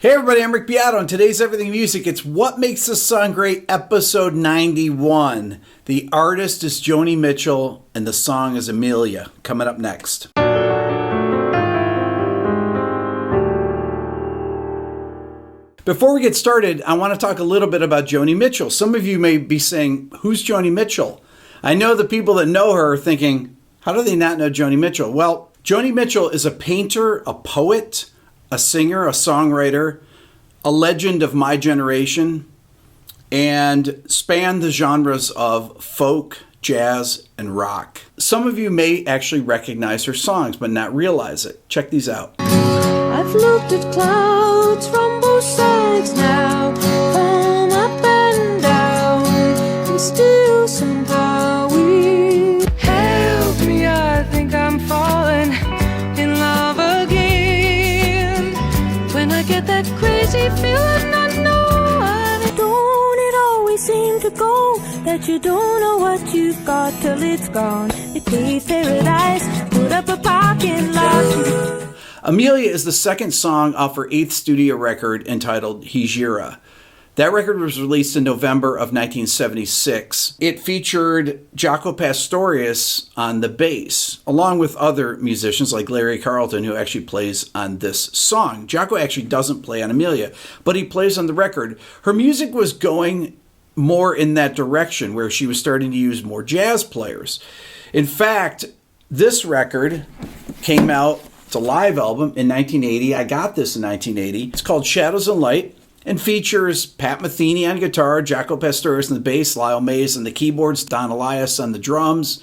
Hey everybody, I'm Rick Beato, and today's Everything Music. It's What Makes a Song Great, episode 91. The artist is Joni Mitchell, and the song is Amelia. Coming up next. Before we get started, I want to talk a little bit about Joni Mitchell. Some of you may be saying, who's Joni Mitchell? I know the people that know her are thinking, how do they not know Joni Mitchell? Well, Joni Mitchell is a painter, a poet, a singer, a songwriter, a legend of my generation, and spanned the genres of folk, jazz, and rock. Some of you may actually recognize her songs, but not realize it. Check these out. I've looked at clouds from both sides now, from up and down, and still somehow we help me. I think I'm falling in love again. When I get that crazy feeling, I know don't it always seem to go that you don't know what you've got till it's gone. They paved paradise, put up a parking lot. Amelia is the second song off her 8th studio record entitled Hijira. That record was released in November of 1976. It featured Jaco Pastorius on the bass, along with other musicians like Larry Carlton, who actually plays on this song. Jaco actually doesn't play on Amelia, but he plays on the record. Her music was going more in that direction, where she was starting to use more jazz players. In fact, this record came out. It's a live album in 1980. I got this in 1980. It's called Shadows and Light and features Pat Metheny on guitar, Jaco Pastorius on the bass, Lyle Mays on the keyboards, Don Elias on the drums,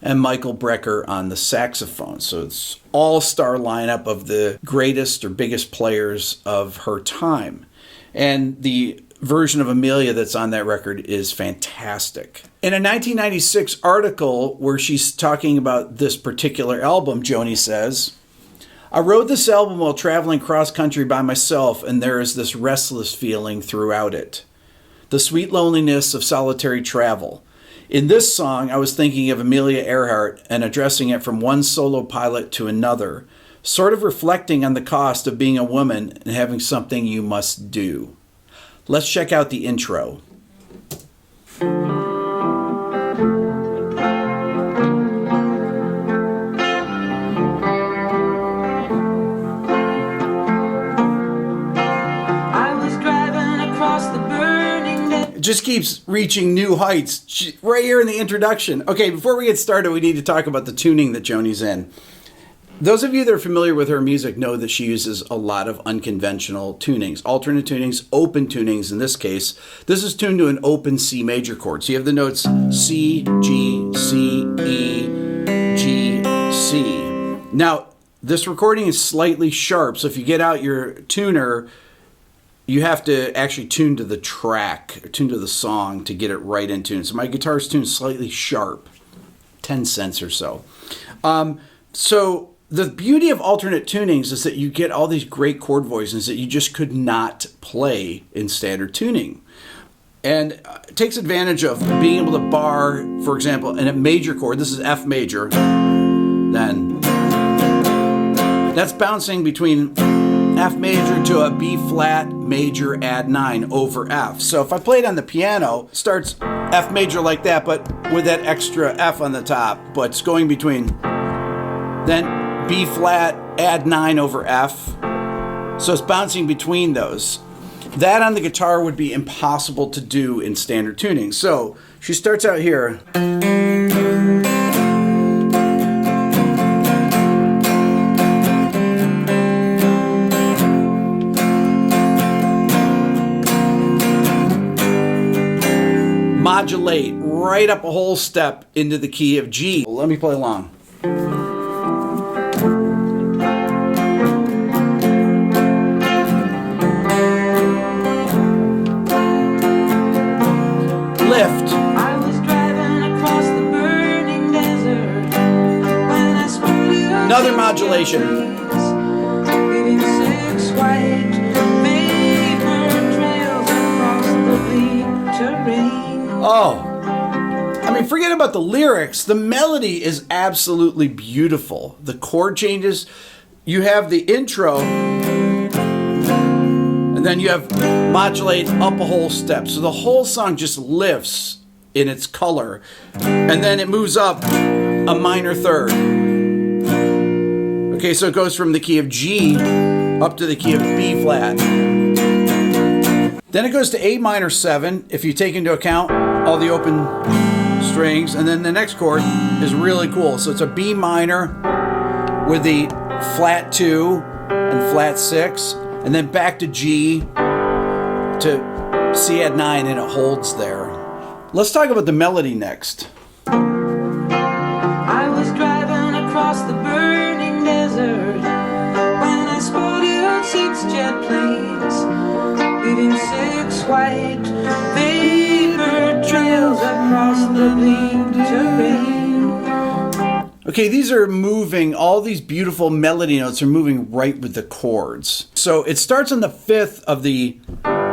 and Michael Brecker on the saxophone. So it's all-star lineup of the greatest or biggest players of her time. And the version of Amelia that's on that record is fantastic. In a 1996 article where she's talking about this particular album, Joni says, I wrote this album while traveling cross-country by myself, and there is this restless feeling throughout it. The sweet loneliness of solitary travel. In this song, I was thinking of Amelia Earhart and addressing it from one solo pilot to another, sort of reflecting on the cost of being a woman and having something you must do. Let's check out the intro. Just keeps reaching new heights right here in the introduction. Okay, before we get started, we need to talk about the tuning that Joni's in. Those of you that are familiar with her music know that she uses a lot of unconventional tunings, alternate tunings, open tunings in this case. This is tuned to an open C major chord. So you have the notes C, G, C, E, G, C. Now, this recording is slightly sharp, so if you get out your tuner, you have to actually tune to the track, or tune to the song to get it right in tune. So my guitar's tuned slightly sharp, 10 cents or so. So the beauty of alternate tunings is that you get all these great chord voicings that you just could not play in standard tuning. And it takes advantage of being able to bar, for example, in a major chord, this is F major, then that's bouncing between F major to a B flat major add 9 over F. So if I play it on the piano, it starts F major like that, but with that extra F on the top, but it's going between then B flat add 9 over F. So it's bouncing between those. That on the guitar would be impossible to do in standard tuning. So she starts out here. Modulate right up a whole step into the key of G. Let me play along. Lift. I was driving across the burning desert when I spotted you. Another modulation. Leaving 6 white vapor trails across the bleak terrain. Oh, I mean, forget about the lyrics. The melody is absolutely beautiful. The chord changes. You have the intro. And then you have modulate up a whole step. So the whole song just lifts in its color. And then it moves up a minor third. Okay, so it goes from the key of G up to the key of B flat. Then it goes to A minor 7, if you take into account all the open strings. And then the next chord is really cool. So it's a B minor with the flat 2 and flat 6. And then back to G to C add 9, and it holds there. Let's talk about the melody next. I was driving across the burning desert when I spotted 6 jet planes, leaving 6 white vapor trails across the bleak terrain. Okay, these are moving, all these beautiful melody notes are moving right with the chords. So it starts on the 5th of the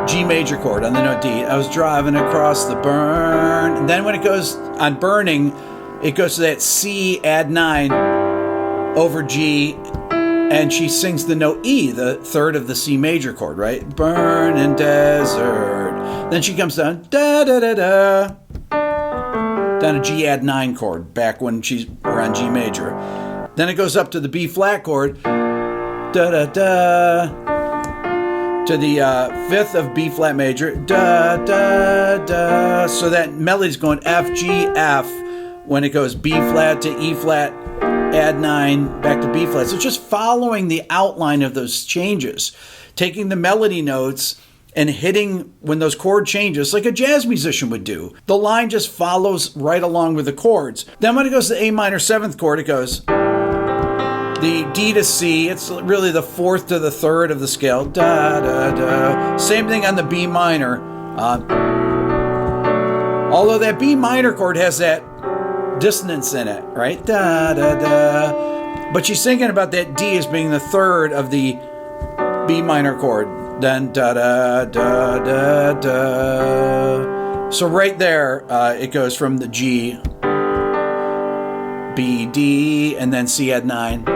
G major chord on the note D. I was driving across the burn. And then when it goes on burning, it goes to that C add 9 over G, and she sings the note E, the 3rd of the C major chord, right? Burn and desert. Then she comes down, da da da da, down a G add 9 chord, back when we're on G major. Then it goes up to the B flat chord, da da da, to the 5th of B flat major, da da da. So that melody's going F, G, F. When it goes B flat to E flat, add 9, back to B flat. So it's just following the outline of those changes, taking the melody notes and hitting when those chord changes like a jazz musician would do. The line just follows right along with the chords. Then when it goes to the A minor 7th chord, it goes the D to C. It's really the 4th to the 3rd of the scale. Da, da, da. Same thing on the B minor. Although that B minor chord has that dissonance in it, right? Da, da, da. But she's thinking about that D as being the 3rd of the B minor chord. Then da, da, da, da, da. So right there, it goes from the G, B, D, and then C add 9.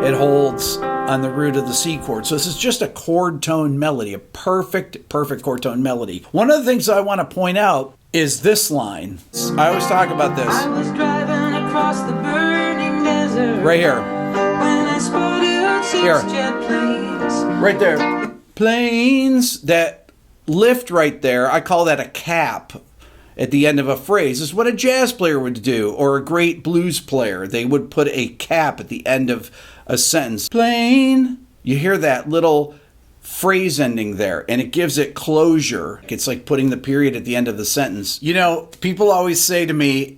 It holds on the root of the C chord. So this is just a chord tone melody, a perfect chord tone melody. One of the things I want to point out is this line. I always talk about this. I was driving across the burning desert Right here. when I spotted 6 Here. jet planes. Right there. Planes, that lift right there, I call that a cap at the end of a phrase. This is what a jazz player would do, or a great blues player. They would put a cap at the end of a sentence. Plane. You hear that little phrase ending there, and it gives it closure. It's like putting the period at the end of the sentence. You know, people always say to me,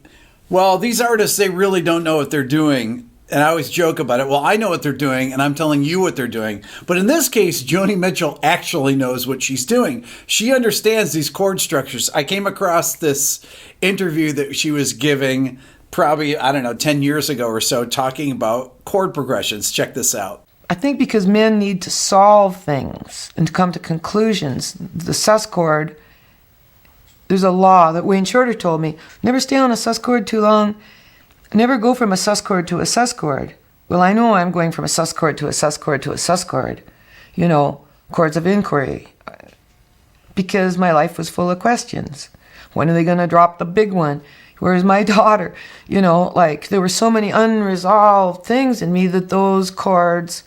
well, these artists, they really don't know what they're doing. And I always joke about it. Well, I know what they're doing, and I'm telling you what they're doing. But in this case, Joni Mitchell actually knows what she's doing. She understands these chord structures. I came across this interview that she was giving probably, 10 years ago or so, talking about chord progressions. Check this out. I think because men need to solve things and to come to conclusions. The sus chord, there's a law that Wayne Shorter told me, never stay on a sus chord too long. Never go from a sus chord to a sus chord. Well, I know I'm going from a sus chord to a sus chord to a sus chord. You know, chords of inquiry. Because my life was full of questions. When are they going to drop the big one? Where's my daughter? You know, like there were so many unresolved things in me that those chords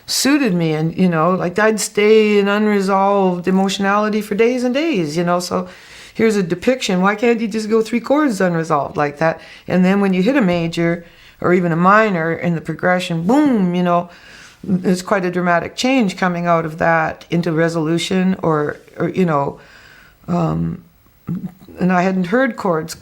suited me. And, you know, like I'd stay in unresolved emotionality for days and days, you know, so here's a depiction. Why can't you just go 3 chords unresolved like that? And then when you hit a major or even a minor in the progression, boom, you know, there's quite a dramatic change coming out of that into resolution or you know, and I hadn't heard chords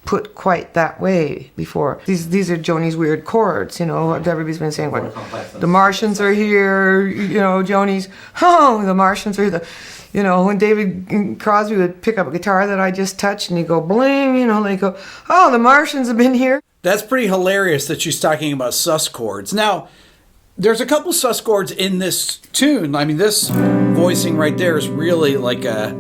put quite that way before. These are Joni's weird chords, you know, everybody's been saying, what, the Martians are here, you know, Joni's, the Martians are the, you know, when David Crosby would pick up a guitar that I just touched and he'd go bling, you know, they go, oh, the Martians have been here. That's pretty hilarious that she's talking about sus chords. Now, there's a couple sus chords in this tune. I mean, this voicing right there is really like a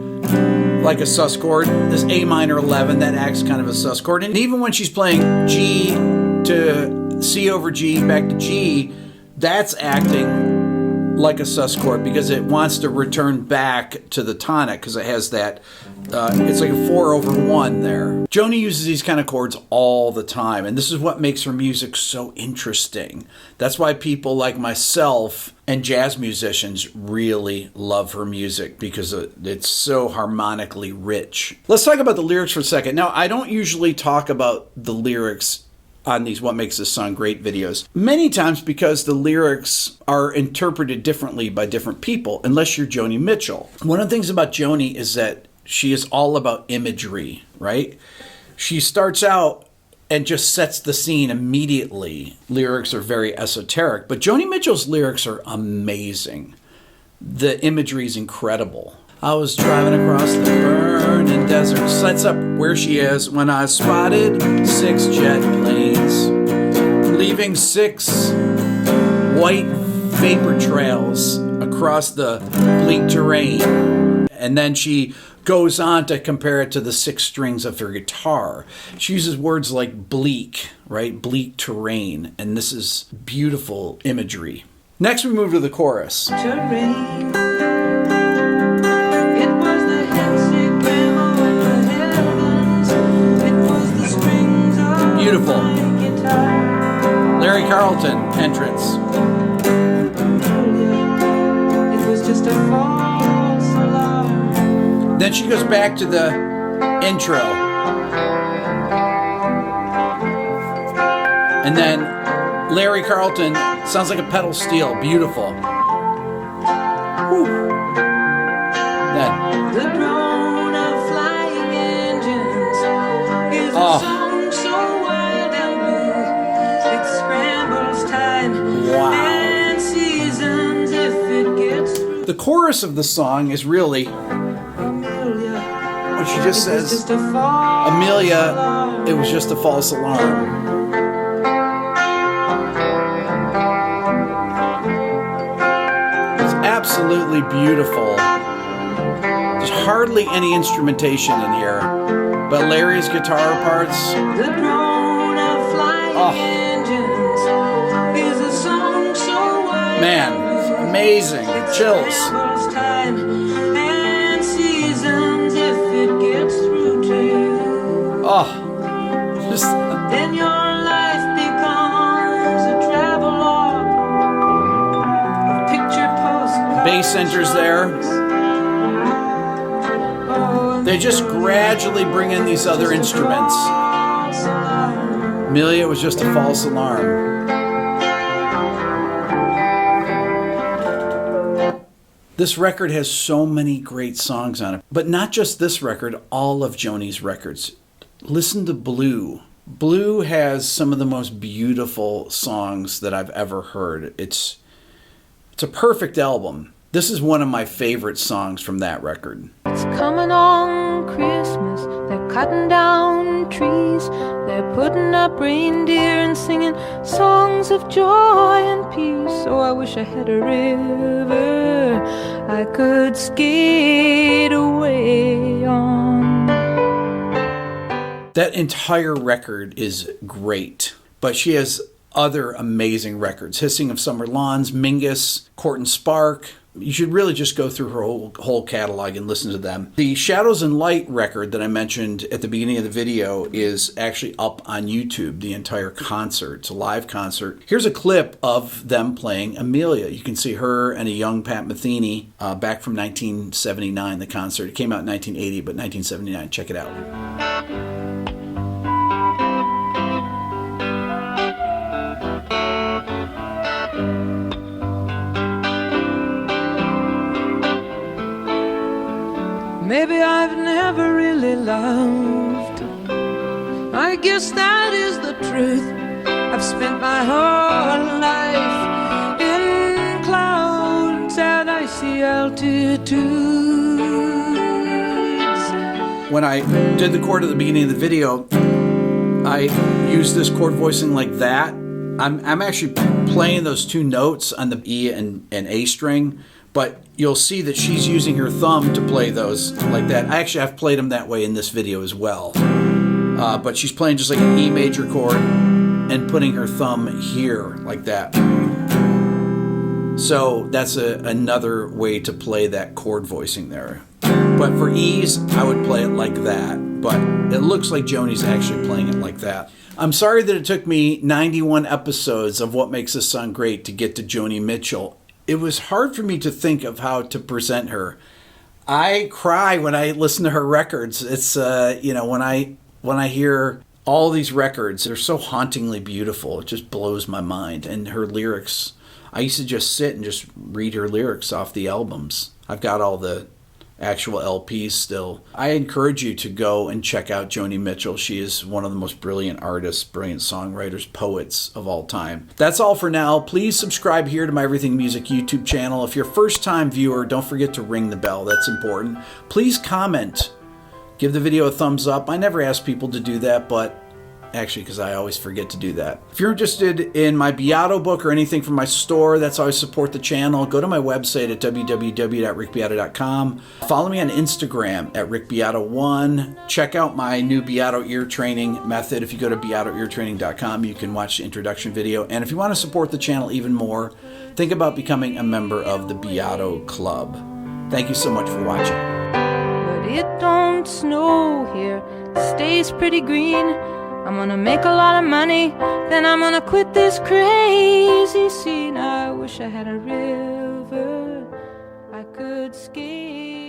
sus chord. This A minor 11, that acts kind of a sus chord. And even when she's playing G to C over G back to G, that's acting like a sus chord because it wants to return back to the tonic because it has that, it's like a 4/1 there. Joni uses these kind of chords all the time, and this is what makes her music so interesting. That's why people like myself and jazz musicians really love her music because it's so harmonically rich. Let's talk about the lyrics for a second. Now, I don't usually talk about the lyrics on these What Makes This Song Great videos. Many times because the lyrics are interpreted differently by different people, unless you're Joni Mitchell. One of the things about Joni is that she is all about imagery, right? She starts out and just sets the scene immediately. Lyrics are very esoteric, but Joni Mitchell's lyrics are amazing. The imagery is incredible. I was driving across the burning desert, sets up where she is when I spotted 6 jet planes, leaving 6 white vapor trails across the bleak terrain. And then she goes on to compare it to the 6 strings of her guitar. She uses words like bleak, right? Bleak terrain. And this is beautiful imagery. Next, we move to the chorus. Terrain. It was the hexagram in the heavens. It was the strings of Beautiful. my guitar. Larry Carlton entrance. It was just a false alarm. Then she goes back to the intro. And then Larry Carlton sounds like a pedal steel. Beautiful. Whew. Then. The drone of flying engines is a song so wild and blue. It scrambles time Wow. and seasons if it gets through. The chorus of the song is really Amelia, what she just it was says. just a false Amelia, alarm. it was just a false alarm. It's absolutely beautiful. There's hardly any instrumentation in here, but Larry's guitar parts. The drone of flying engines is a song so wild. Man, amazing. Chills. Scrambles time and seasons if it gets through to you. Oh, just Then your life becomes a travelogue of picture postcards. bass enters there. Oh, They just gradually bring in these other instruments. false alarm. Amelia was just a false alarm. This record has so many great songs on it, but not just this record, all of Joni's records. Listen to Blue. Blue has some of the most beautiful songs that I've ever heard. It's a perfect album. This is one of my favorite songs from that record. It's coming on Christmas. They're cutting down trees. They're putting up reindeer and singing songs of joy and peace. Oh, I wish I had a river I could skate away on. That entire record is great, but she has other amazing records. Hissing of Summer Lawns, Mingus, Court and Spark. You should really just go through her whole catalog and listen to them. The Shadows and Light record that I mentioned at the beginning of the video is actually up on YouTube, the entire concert. It's a live concert. Here's a clip of them playing Amelia. You can see her and a young Pat Metheny back from 1979, the concert. It came out in 1980, but 1979. Check it out. Maybe I've never really loved. I guess that is the truth. I've spent my whole life in clouds at icy altitudes. When I did the chord at the beginning of the video, I used this chord voicing like that. I'm actually playing those 2 notes on the E and A string, but you'll see that she's using her thumb to play those like that. I actually have played them that way in this video as well. But she's playing just like an E major chord and putting her thumb here like that. So that's another way to play that chord voicing there. But for ease, I would play it like that. But it looks like Joni's actually playing it like that. I'm sorry that it took me 91 episodes of What Makes This Song Great to get to Joni Mitchell. It was hard for me to think of how to present her. I cry when I listen to her records. It's, when I hear all these records, they're so hauntingly beautiful. It just blows my mind. And her lyrics, I used to just sit and just read her lyrics off the albums. I've got all the actual LPs still. I encourage you to go and check out Joni Mitchell. She is one of the most brilliant artists, brilliant songwriters, poets of all time. That's all for now. Please subscribe here to my Everything Music YouTube channel. If you're a first-time viewer, don't forget to ring the bell. That's important. Please comment. Give the video a thumbs up. I never ask people to do that, but actually, because I always forget to do that. If you're interested in my Beato book or anything from my store, that's how I support the channel. Go to my website at www.rickbeato.com. Follow me on Instagram at rickbeato1. Check out my new Beato Ear Training method. If you go to beatoeartraining.com, you can watch the introduction video. And if you want to support the channel even more, think about becoming a member of the Beato Club. Thank you so much for watching. But it don't snow here, it stays pretty green. I'm gonna make a lot of money, then I'm gonna quit this crazy scene. I wish I had a river I could skate.